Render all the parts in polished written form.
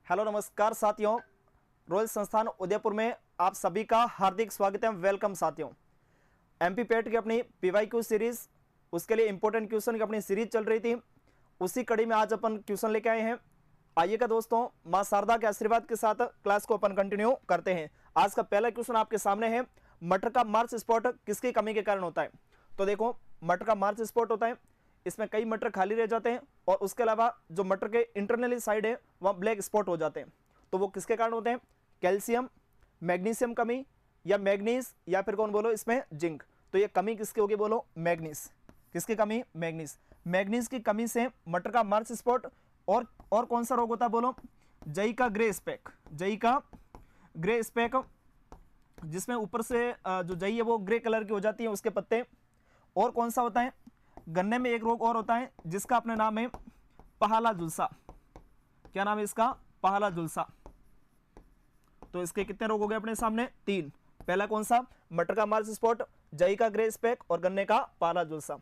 Hello नमस्कार साथियों, royal संस्थान उदयपुर में आप सभी का हार्दिक स्वागत है। वेलकम साथियों। एमपी पेट की अपनी पीवाईक्यू सीरीज, उसके लिए इंपॉर्टेंट क्वेश्चन की अपनी सीरीज चल रही थी, उसी कड़ी में आज अपन क्वेश्चन लेके आए हैं। आइएगा दोस्तों, मां शारदा के आशीर्वाद के साथ क्लास को अपन कंटिन्यू करते हैं। आज का पहला क्वेश्चन आपके सामने है, मटर का मार्च स्पॉट किसकी कमी के कारण होता है। तो देखो, मटर का मार्च स्पॉट होता है, इसमें कई मटर खाली रह जाते हैं और उसके अलावा जो मटर के इंटरनली साइड है वहाँ ब्लैक स्पॉट हो जाते हैं। तो वो किसके कारण होते हैं? कैल्शियम, मैग्नीशियम कमी, या मैग्नीज, या फिर कौन बोलो इसमें जिंक। तो ये कमी किसकी होगी? बोलो मैग्नीज। किसकी कमी? मैग्नीज। मैग्नीज की कमी से मटर का मार्च स्पॉट और कौन सा रोग होता है? बोलो जई का ग्रे स्पेक। जई का ग्रे स्पेक, जिसमें ऊपर से जो जई है वो ग्रे कलर की हो जाती है उसके पत्ते। और कौन सा होता है? गन्ने में एक रोग और होता है जिसका अपने नाम है पहाला झुलसा। क्या नाम है इसका? पहाला झुलसा। तो इसके कितने रोग हो गए अपने सामने? 3। पहला कौन सा? मटर का मार्च स्पॉट, जई का ग्रे स्पेक और गन्ने का पहाला झुलसा।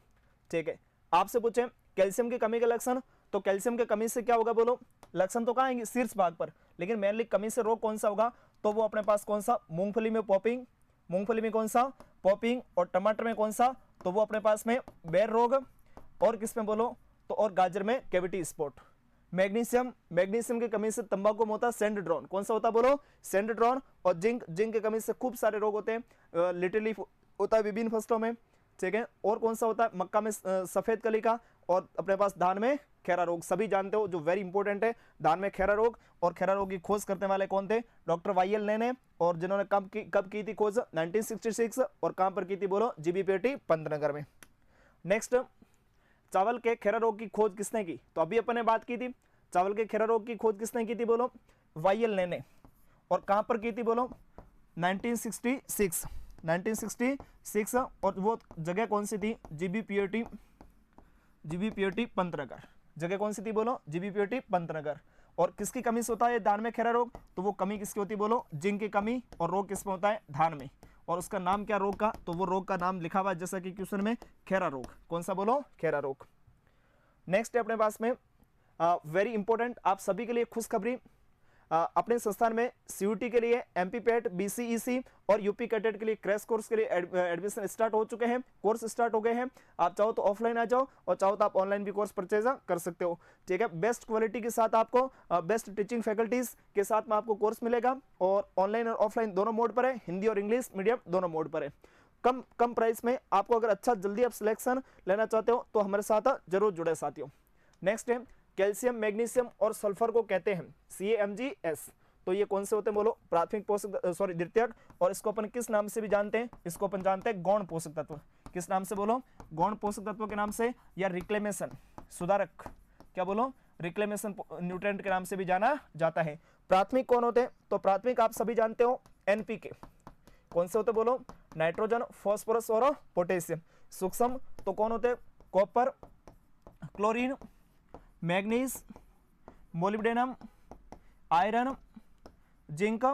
ठीक है। आपसे पूछे कैल्शियम की कमी के लक्षण, तो कैल्शियम की कमी से क्या होगा? बोलो लक्षण तो कहाँ आएंगे? शीर्ष भाग पर, लेकिन मेनली कमी से रोग कौन सा होगा? तो वो अपने पास कौन सा? मूंगफली में पॉपिंग। मूंगफली में कौन सा? पॉपिंग। और टमाटर में कौन सा? तो वो अपने पास में बेर रोग। और किस में बोलो? तो और गाजर में कैविटी स्पॉट। मैग्नीशियम, मैग्नीशियम की कमी से तंबाकू में होता है सेंडड्रॉन। कौन सा होता है? बोलो सेंडड्रॉन। और जिंक, जिंक की कमी से खूब सारे रोग होते हैं, लिटिल लीफ होता है विभिन्न फसलों में। ठीक है। और कौन सा होता है? मक्का में सफेद कली का। और अपने पास धान में खैरा रोग। सभी जानते हो, जो वेरी इंपॉर्टेंट है, धान में खैरा रोग। और खैरा रोग की खोज करने वाले कौन थे? डॉक्टर वाईएल ने। और जिन्होंने कब की थी खोज? 1966। और कहां पर की थी? बोलो जीबीपीटी पंतनगर में। नेक्स्ट, चावल के खैरा रोग की खोज किसने की? तो अभी अपन ने बात की थी, चावल के खैरा रोग की खोज किसने की थी? बोलो वाईएल ने। और कहां पर की थी? बोलो 1966। 1966। और वो जगह कौन सी थी? जीबीपीटी पंतनगर। जगह कौन सी थी? बोलो जीबीपीटी पंतनगर। और किसकी कमी से होता है धान में खैरा रोग? तो वो कमी किसकी होती है? बोलो जिंक की कमी। और रोग किसमें होता है? धान में। और उसका नाम क्या रोग का? तो वो रोग का नाम लिखा हुआ है जैसा कि क्वेश्चन में, खैरा रोग। कौन सा? बोलो खैरा रोग। नेक्स्ट है अपने पास में वेरी इंपॉर्टेंट, आप सभी के लिए खुशखबरी। अपने संस्थान में सीयूटी के लिए, एमपी पेट, बीसीईसी और यूपी कैडेट के लिए क्रैश कोर्स के लिए एडमिशन स्टार्ट हो चुके हैं। कोर्स स्टार्ट हो गए हैं। आप चाहो तो ऑफलाइन आ जाओ और चाहो तो आप ऑनलाइन भी कोर्स परचेज कर सकते हो। ठीक है। बेस्ट क्वालिटी के साथ आपको, बेस्ट टीचिंग फैकल्टीज के साथ में आपको कोर्स मिलेगा। और ऑनलाइन और ऑफलाइन दोनों मोड पर है, हिंदी और इंग्लिश मीडियम दोनों मोड पर है। कम प्राइस में आपको अगर अच्छा जल्दी आप सिलेक्शन लेना चाहते हो तो हमारे साथ जरूर जुड़े साथियों। नेक्स्ट है, कैल्शियम, मैग्नीशियम और सल्फर को कहते हैं CaMgS। तो ये कौन से होते हैं? बोलो प्राथमिक पोषक, द्वितीयक। और इसको अपन किस नाम से भी जानते हैं? इसको अपन जानते हैं गौण पोषक तत्व। किस नाम से? बोलो गौण पोषक तत्व के नाम से, या रिक्लेमेशन, सुधारक। क्या बोलो? रिक्लेमेशन न्यूट्रिएंट के नाम से भी जाना जाता है। प्राथमिक कौन होते हैं? तो प्राथमिक आप सभी जानते हो NPK। कौन से होते? बोलो नाइट्रोजन, फॉस्फोरस और पोटेशियम। सूक्ष्म तो कौन होते? Copper, chlorine, manganese, molybdenum, iron, zinc,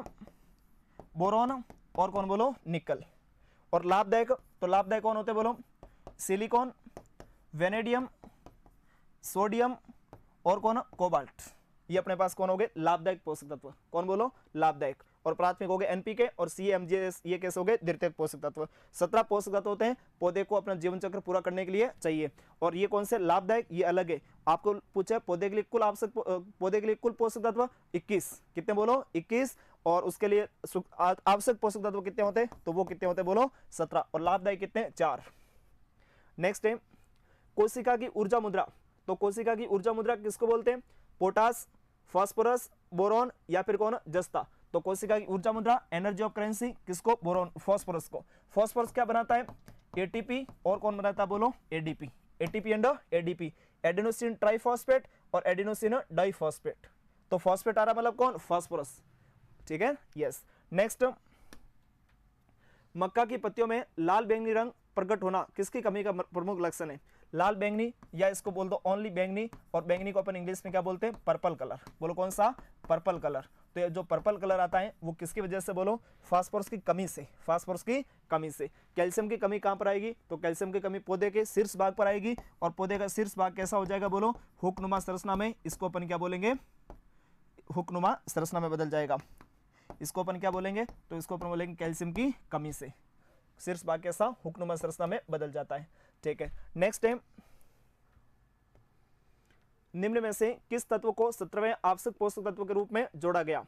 boron और कौन? बोलो निकल। और लाभदायक, तो लाभदायक कौन होते? बोलो सिलिकॉन, वेनेडियम, सोडियम और कौन? कोबाल्ट। ये अपने पास कौन हो गए? लाभदायक पोषक तत्व। कौन? बोलो लाभदायक। और प्राथमिक हो गए NPK और CaMgS, ये कैसे हो गए? द्वितीयक पोषक तत्व। 17 पोषक तत्व होते हैं, पौधे को अपना जीवन चक्र पूरा करने के लिए चाहिए। और ये कौन से? लाभदायक, ये अलग है। आपको पूछे पौधे के लिए कुल आवश्यक, पौधे के लिए कुल पोषक तत्व 21। कितने? बोलो 21। और उसके लिए आवश्यक पोषक तत्व कितने होते हैं? तो वो कितने होते हैं? बोलो 17। और लाभदायक कितने? 4। नेक्स्ट है कोशिका की ऊर्जा मुद्रा। तो कोशिका की ऊर्जा मुद्रा किसको बोलते हैं? पोटास, फास्फोरस, बोरॉन या फिर कौन? जस्ता। तो कोशिका की ऊर्जा मुद्रा, एनर्जी ऑफ करेंसी किसको? बोरॉन, फास्फोरस को। फास्फोरस क्या बनाता है? ATP। और कौन बनाता है? बोलो ADP। ATP and ADP, adenosine triphosphate और एडेनोसिन डाइफॉस्फेट। तो फॉस्फेट आ रहा मतलब कौन? फास्फोरस। ठीक है। यस। नेक्स्ट, मक्का की पत्तियों में लाल बैंगनी रंग प्रकट होना किसकी कमी का प्रमुख लक्षण है? लाल बैंगनी, या इसको बोल दो ओनली बैंगनी। और बैंगनी को अपन इंग्लिश में क्या बोलते हैं? Purple colour. बोलो कौन सा? Purple colour. तो ये जो पर्पल कलर आता है वो किसकी वजह से? बोलो फास्फोरस की कमी से। फास्फोरस की कमी से। कैल्शियम की कमी कहां पर आएगी? तो कैल्शियम की कमी पौधे के शीर्ष भाग पर आएगी। और पौधे का शीर्ष भाग कैसा हो जाएगा? बोलो हुकनुमा संरचना में। इसको अपन क्या बोलेंगे? हुक्नुमा संरचना में बदल जाएगा। इसको अपन क्या बोलेंगे, तो इसको अपन बोलेंगे कैल्शियम की कमी से शीर्ष भाग कैसा हुक्नुमा संरचना में बदल जाता है। ठीक है, नेक्स्ट है निम्न में से किस तत्व को 17वें आवश्यक पोषक तत्व के रूप में जोड़ा गया।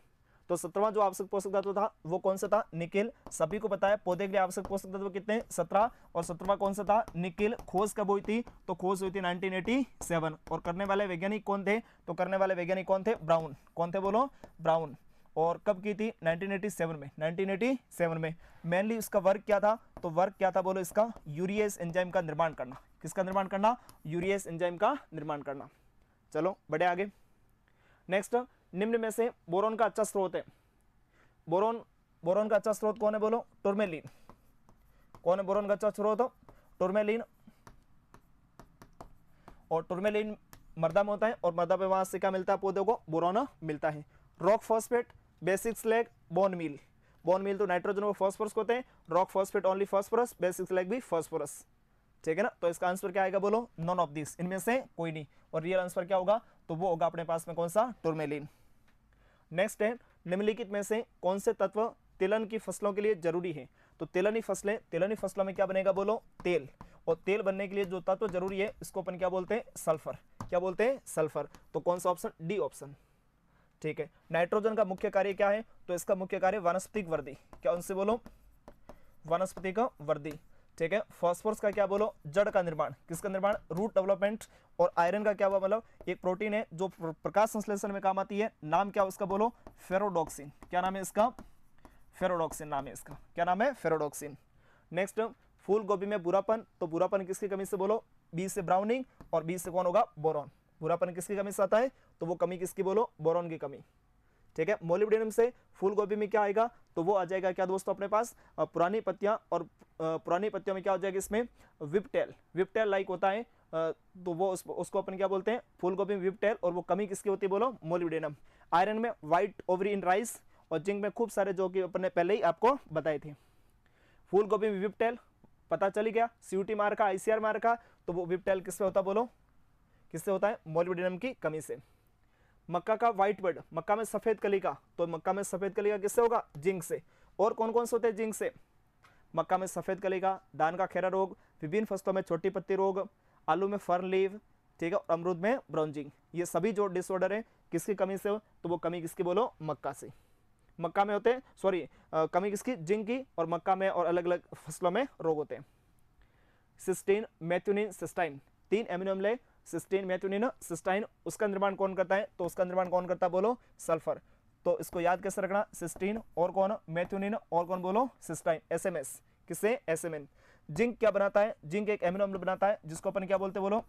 तो 17वां जो आवश्यक पोषक तत्व था वो कौन सा था, निकेल। सभी को पता है पौधे के लिए आवश्यक पोषक तत्व कितने 17, और 17वां कौन सा था, निकेल। खोज कब हुई थी, तो खोज हुई थी 1987। और करने वाले वैज्ञानिक कौन थे, तो करने वाले वैज्ञानिक कौन थे, ब्राउन। कौन थे बोलो, ब्राउन। और कब की थी, 1987 में। 1987 में मेनली इसका वर्क क्या था, तो वर्क क्या था बोलो, इसका यूरिएस एंजाइम का निर्माण करना। किसका निर्माण करना, यूरिएस एंजाइम का निर्माण करना। चलो बढ़े आगे। नेक्स्ट, निम्न में से बोरॉन का अच्छा स्रोत है। बोरॉन का अच्छा स्रोत कौन है बोलो, टूरमेलिन। कौन है बोरॉन का अच्छा स्रोत, टूरमेलिन। और टूरमेलिन मृदा में होता है, और मृदा पे वहां से क्या मिलता है, पौधों को बोरॉन मिलता है। Rock phosphate, basic slag, bone meal. Bone meal तो नाइट्रोजन और फॉस्फोरस होते हैं, rock phosphate only phosphorus, basic slag भी फॉस्फोरस। ठीक है ना, तो इसका आंसर क्या आएगा बोलो, नॉन ऑफ दिस, इनमें से कोई नहीं। और रियल आंसर क्या होगा, तो वो होगा अपने पास में कौन सा, टूरमेलिन। नेक्स्ट है निम्नलिखित में से कौन से तत्व तिलहन की फसलों के लिए जरूरी है। तो तिलहनी फसलों में क्या बनेगा बोलो, तेल। और तेल बनने के लिए जो तत्व जरूरी है इसको अपन क्या बोलते हैं, सल्फर। क्या बोलते हैं, सल्फर। तो कौन सा ऑप्शन, डी ऑप्शन। ठीक है, नाइट्रोजन का मुख्य कार्य क्या है, तो इसका मुख्य कार्य वनस्पतिक वृद्धि। क्या उनसे बोलो, वनस्पतिक वृद्धि। ठीक है, फास्फोरस का क्या बोलो, जड़ का निर्माण। किसका निर्माण, रूट डेवलपमेंट। और आयरन का क्या हुआ, मतलब एक प्रोटीन है जो प्रकाश संश्लेषण में काम आती है। नाम क्या उसका बोलो, फेरोडॉक्सिन। क्या नाम है इसका, फेरोडॉक्सिन नाम है इसका। क्या नाम है, फेरोडॉक्सिन। नेक्स्ट, फूल गोभी में बुरापन। तो बुरापन किसकी कमी से बोलो, बी से ब्राउनिंग, और बी से कौन होगा, बोरॉन। बुरापन किसकी कमी से आता है, तो वो कमी किसकी बोलो, बोरॉन की कमी। ठीक है, मोलिब्डेनम से फूल गोभी में क्या आएगा, तो वो आ जाएगा क्या दोस्तों अपने पास, पुरानी पत्तियां। और पुरानी पत्तियों में क्या हो जाएगा, इसमें विपटेल लाइक होता है। तो वो उसको अपन क्या बोलते हैं, फूल गोभी में विपटेल। और वो कमी किसकी होती है बोलो, मोलिब्डेनम। आयरन में व्हाइट ओवरी इन राइस, और जिंक में खूब सारे, जो कि अपन ने पहले ही आपको बताए थे। फूल गोभी में विपटेल पता चली गया, सीयूटी मार्का, आईसीआर मार्का। तो वो विपटेल किससे होता बोलो, किससे होता है, मोलिब्डेनम की कमी से। मक्का का व्हाइट बर्ड, मक्का में सफेद कली का। तो मक्का में सफेद कली का किससे होगा, जिंक से। और कौन कौन से होते हैं जिंक से, मक्का में सफेद कली का, धान का खेरा रोग, विभिन्न फसलों में छोटी पत्ती रोग, आलू में फर्न लीव। ठीक है, और अमरूद में ब्राउजिंग। ये सभी जो डिसऑर्डर है किसकी कमी से हो, तो वो कमी किसकी बोलो, मक्का से। मक्का में होते हैं, सॉरी कमी किसकी, जिंक की। और मक्का में और अलग अलग फसलों में रोग होते हैं। सिस्टीन, मेथ्योनिन, सिस्टाइन, 3 एमिनो अम्ल, सिस्टीन, मेथ्योनिन, सिस्टाइन। उसका निर्माण कौन करता है, तो उसका निर्माण कौन करता है बोलो, सल्फर। तो इसको याद कैसे रखना, सिस्टीन और कौन, मेथ्योनिन, और कौन बोलो, सिस्टाइन। एसएमएस किससे, एसएमएन। जिंक क्या बनाता है, जिंक एक एमिनो अम्ल बनाता है जिसको अपन क्या बोलते हैं बोलो,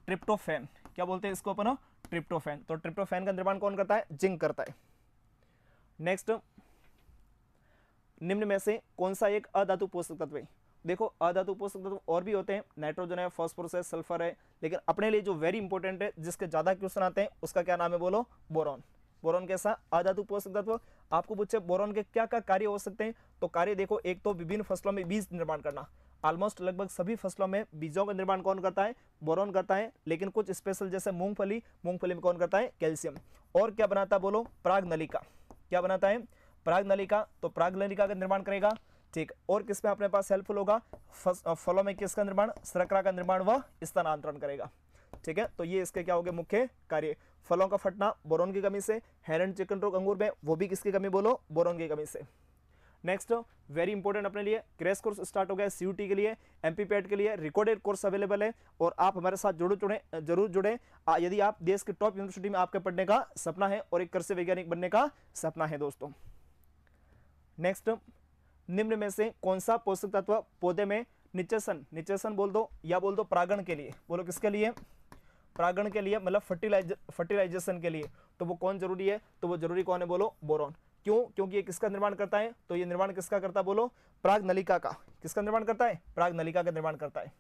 ट्रिप्टोफैन। क्या बोलते हैं इसको अपन, ट्रिप्टोफैन। तो ट्रिप्टोफैन का निर्माण कौन करता है, जिंक करता है। नेक्स्ट, निम्न में से कौन सा एक अधातु पोषक तत्व है। देखो अधातु पोषक तत्व और भी होते हैं, नाइट्रोजन है, फास्फोरस है, सल्फर है। लेकिन अपने लिए जो वेरी इंपॉर्टेंट है, जिसके ज्यादा क्वेश्चन आते हैं, उसका क्या नाम है बोलो, बोरॉन। बोरॉन कैसा अधातु पोषक तत्व। आपको पूछे बोरॉन के क्या क्या कार्य हो सकते हैं, तो कार्य देखो, एक तो विभिन्न फसलों में बीज निर्माण करना। ऑलमोस्ट लगभग सभी फसलों में बीजों का निर्माण कौन करता है, बोरॉन करता है। लेकिन कुछ स्पेशल जैसे मूंगफली में कौन करता है, कैल्शियम। और क्या बनाता है बोलो, पराग नलिका। क्या बनाता है, पराग नलिका। तो पराग नलिका का निर्माण करेगा। ठीक, और किसमें अपने पास हेल्पफुल होगा, फलों में किसका निर्माण, शर्करा का निर्माण व स्थानांतरण करेगा। ठीक है, तो ये इसके क्या हो गए मुख्य कार्य। फलों का फटना बोरॉन की कमी से, हेरन चिकन रोग अंगूर में, वो भी किसकी कमी बोलो, बोरॉन की कमी से। नेक्स्ट वेरी इंपॉर्टेंट अपने लिए, क्रैश कोर्स स्टार्ट हो गया सीयूटी के लिए, एमपीपैट के लिए रिकॉर्डेड कोर्स अवेलेबल है। और आप हमारे साथ जरूर जुड़े। यदि आप देश की टॉप यूनिवर्सिटी में आपके पढ़ने का सपना है और एक कृषि वैज्ञानिक बनने का सपना है दोस्तों। नेक्स्ट, निम्न में से कौन सा पोषक तत्व पौधे में निचेसन बोल दो, या बोल दो परागण के लिए। बोलो किसके लिए, परागण के लिए, मतलब फर्टिलाइजेशन के लिए। तो वो कौन जरूरी है, तो वो जरूरी कौन है बोलो, बोरॉन। क्यों, क्योंकि ये किसका निर्माण करता है, तो ये निर्माण किसका करता है बोलो, पराग नलिका का। किसका निर्माण करता है, पराग नलिका का निर्माण करता है।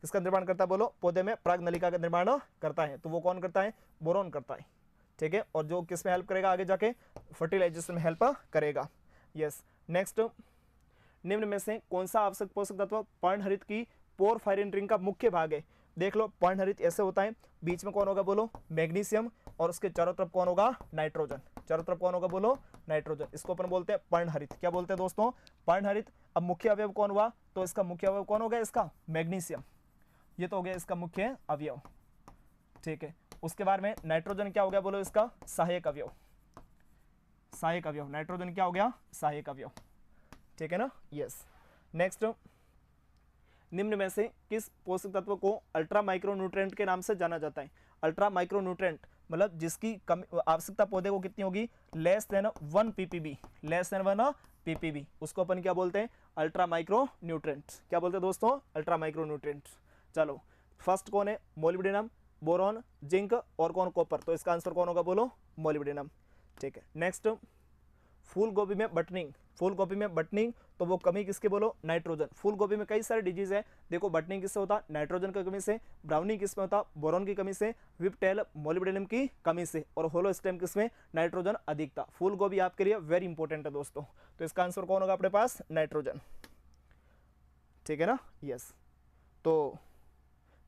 किसका निर्माण करता है बोलो, पौधे में पराग नलिका का निर्माण करता है। तो वो कौन करता है, बोरॉन करता है। ठीक है, और जो किस में हेल्प करेगा आगे जाके, फर्टिलाइजेशन में हेल्प करेगा। यस। नेक्स्ट, निम्न में से कौन सा आवश्यक पोषक तत्व पर्णहरित की पोरफायरिन रिंग का मुख्य भाग है। देख लो, पर्णहरित ऐसे होता है, बीच में कौन होगा बोलो, मैग्नीशियम। और उसके चारों तरफ कौन होगा, नाइट्रोजन। चारों तरफ कौन होगा, बोलो नाइट्रोजन। इसको अपन बोलते हैं पर्णहरित। क्या बोलते हैं दोस्तों, पर्णहरित। अब मुख्य अवयव कौन हुआ, तो इसका मुख्य अवयव कौन हो गया, इसका मैग्नीशियम। ये तो हो गया इसका मुख्य अवयव, ठीक है। उसके बाद में नाइट्रोजन क्या हो गया, बोलो इसका सहायक अवयव। सहायक अवयव, नाइट्रोजन क्या हो गया, सहायक अवयव, ठीक है ना, यस। नेक्स्ट, निम्न में से किस पोषक तत्व को अल्ट्रा माइक्रोन्यूट्रिएंट के नाम से जाना जाता है। अल्ट्रा माइक्रोन्यूट्रिएंट मतलब जिसकी आवश्यकता पौधे को कितनी होगी, less than 1 ppb, less than 1 ppb, उसको अपन क्या बोलते हैं, अल्ट्रा माइक्रोन्यूट्रिएंट। क्या बोलते हैं दोस्तों, अल्ट्रा माइक्रोन्यूट्रिएंट। चलो फर्स्ट कौन है, मोलिब्डेनम, बोरॉन, जिंक और कौन, कॉपर। तो इसका आंसर कौन होगा, बोलो मोलिब्डेनम, ठीक है। नेक्स्ट, फूल गोभी में बटनिंग, फूल गोभी में बटनिंग, तो वो कमी किसके, बोलो नाइट्रोजन। फूल गोभी में कई सारे डिजीज है, देखो बटनिंग किससे होता, नाइट्रोजन की कमी से, ब्राउनिंग किसमें होता, बोरॉन की कमी से, विपटेल मोलिब्डेनम की कमी से, और होलो स्टेम किसमें, नाइट्रोजन अधिक था। फूल गोभी आपके लिए वेरी इंपॉर्टेंट है दोस्तों। तो इसका आंसर कौन होगा अपने पास, नाइट्रोजन, ठीक है ना, यस। तो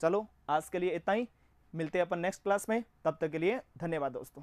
चलो आज के लिए इतना ही, मिलते हैं अपन नेक्स्ट क्लास में, तब तक के लिए धन्यवाद दोस्तों।